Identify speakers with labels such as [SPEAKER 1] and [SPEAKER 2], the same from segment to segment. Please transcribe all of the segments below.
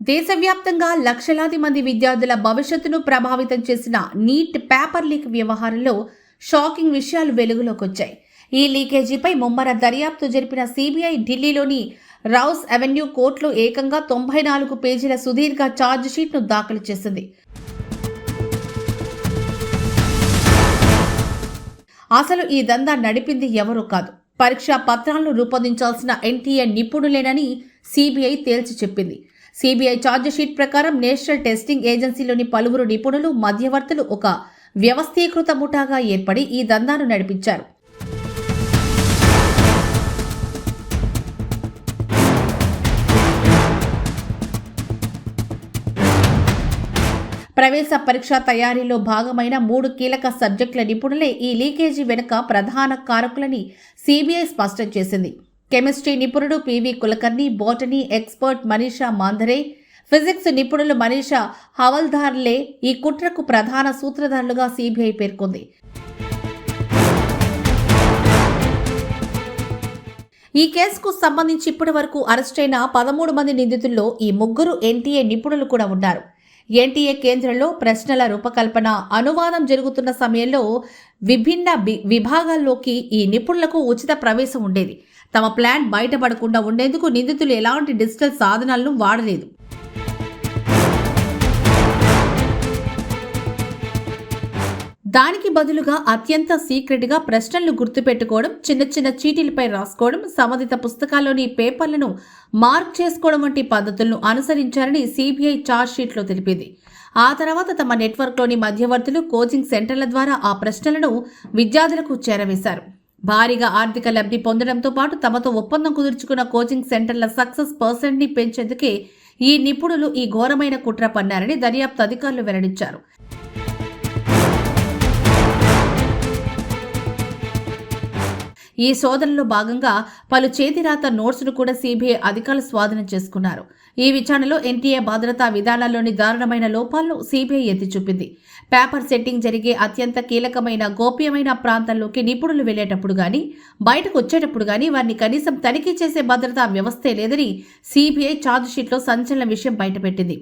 [SPEAKER 1] దేశవ్యాప్తంగా లక్షలాది మంది విద్యార్థుల భవిష్యత్తును ప్రభావితం చేసిన నీట్ పేపర్ లీక్ వ్యవహారంలో షాకింగ్ విషయాలు వెలుగులోకి వచ్చాయి. ఈ లీకేజీపై ముమ్మర దర్యాప్తు జరిపిన సిబిఐ ఢిల్లీలోని రౌస్ అవెన్యూ కోర్టులో ఏకంగా 94 పేజీల సుదీర్ఘ ఛార్జిషీట్ను దాఖలు చేసింది. అసలు ఈ దందా నడిపింది ఎవరూ కాదు, పరీక్షా పత్రాలను రూపొందించాల్సిన ఎన్టీఏ నిపుణులేనని సిబిఐ తేల్చి చెప్పింది. సిబిఐ ఛార్జిషీట్ ప్రకారం నేషనల్ టెస్టింగ్ ఏజెన్సీలోని పలువురు నిపుణులు, మధ్యవర్తులు ఒక వ్యవస్థీకృత ముఠాగా ఏర్పడి ఈ దందాను నడిపించారు. ప్రవేశ పరీక్ష తయారీలో భాగమైన 3 కీలక సబ్జెక్టుల నిపుణులే ఈ లీకేజీ వెనుక ప్రధాన కారకులని సిబిఐ స్పష్టం చేసింది. కెమిస్ట్రీ నిపుణుడు PV Kulkarni, botany expert Manisha Mandhare, physics నిపుణులు మనీషా హవల్దార్లే ఈ కుట్రకు ప్రధాన సూత్రధారులుగా సిబిఐ పేర్కొంది. ఈ కేసుకు సంబంధించి ఇప్పటి వరకు అరెస్టైన 13 మంది నిందితుల్లో ఈ 3 ఎన్టీఏ నిపుణులు కూడా ఉన్నారు. ఎన్టీఏ కేంద్రంలో ప్రశ్నల రూపకల్పన, అనువాదం జరుగుతున్న సమయంలో విభిన్న విభాగాల్లోకి ఈ నిపుణులకు ఉచిత ప్రవేశం ఉండేది. తమ ప్లాన్ బయటపడకుండా ఉండేందుకు నిందితులు ఎలాంటి డిజిటల్ సాధనాలను వాడలేదు. దానికి బదులుగా అత్యంత సీక్రెట్గా ప్రశ్నలను గుర్తుపెట్టుకోవడం, చిన్న చిన్న చీటీలపై రాసుకోవడం, సంబంధిత పుస్తకాల్లోని పేపర్లను మార్క్ చేసుకోవడం వంటి పద్ధతులను అనుసరించారని సిబిఐ ఛార్జ్షీట్లో తెలిపింది. ఆ తర్వాత తమ నెట్వర్క్లోని మధ్యవర్తులు, కోచింగ్ సెంటర్ల ద్వారా ఆ ప్రశ్నలను విద్యార్థులకు చేరవేశారు. భారీగా ఆర్థిక లబ్ధి పొందడంతో పాటు తమతో ఒప్పందం కుదుర్చుకున్న కోచింగ్ సెంటర్ల సక్సెస్ పర్సెంట్ని పెంచేందుకే ఈ నిపుణులు ఈ ఘోరమైన కుట్ర పన్నారని దర్యాప్తు అధికారులు వెల్లడించారు. ఈ శోధనలో భాగంగా పలు చేతిరాత నోట్స్ను కూడా సిబిఐ అధికారులు స్వాధీనం చేసుకున్నారు. ఈ విచారణలో ఎన్టీఏ భద్రతా విధానాల్లోని దారుణమైన లోపాలను సిబిఐ ఎత్తి చూపింది. పేపర్ సెట్టింగ్ జరిగే అత్యంత కీలకమైన గోప్యమైన ప్రాంతాల్లోకి నిపుణులు వెళ్లేటప్పుడు గానీ, బయటకు వచ్చేటప్పుడు గానీ వారిని కనీసం తనిఖీ చేసే భద్రతా వ్యవస్థే లేదని సిబిఐ ఛార్జ్షీట్లో సంచలన విషయం బయటపెట్టింది.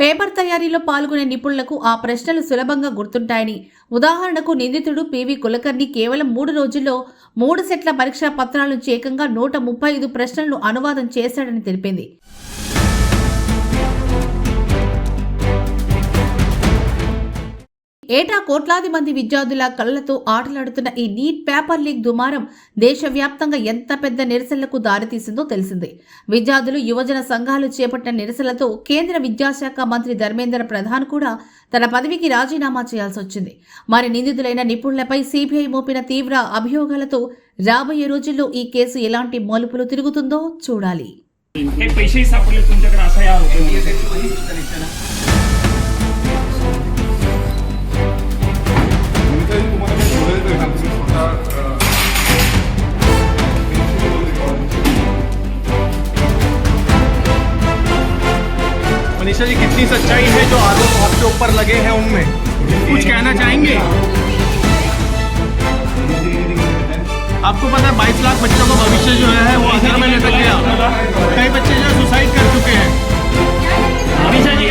[SPEAKER 1] పేపర్ తయారీలో పాల్గొనే నిపుణులకు ఆ ప్రశ్నలు సులభంగా గుర్తుంటాయని, ఉదాహరణకు నిందితుడు పివి కులకర్ణి కేవలం 3 రోజుల్లో 3 సెట్ల పరీక్షా పత్రాల నుంచి ఏకంగా 135 ప్రశ్నలను అనువాదం చేశాడని తెలిపింది. ఏటా కోట్లాది మంది విద్యార్థుల కళ్లతో ఆటలాడుతున్న ఈ నీట్ పేపర్ లీక్ దుమారం దేశవ్యాప్తంగా ఎంత పెద్ద నిరసనలకు దారితీసిందో తెలిసిందే. విద్యార్థులు, యువజన సంఘాలు చేపట్టిన నిరసనలతో కేంద్ర విద్యాశాఖ మంత్రి ధర్మేంద్ర ప్రధాన్ కూడా తన పదవికి రాజీనామా చేయాల్సి వచ్చింది. మరి నిందితులైన నిపుణులపై సిబిఐ మోపిన తీవ్ర అభియోగాలతో రాబోయే రోజుల్లో ఈ కేసు ఎలాంటి మలుపులు తిరుగుతుందో చూడాలి.
[SPEAKER 2] मनीषा जी, कितनी सच्चाई है जो आरोप आपके ऊपर लगे हैं उनमें? कुछ कहना चाहेंगे? आपको पता है 22 लाख बच्चों का भविष्य जो है वो अंधेरे में लटक गया. कई बच्चे जो सुसाइड कर चुके हैं. मनीषा जी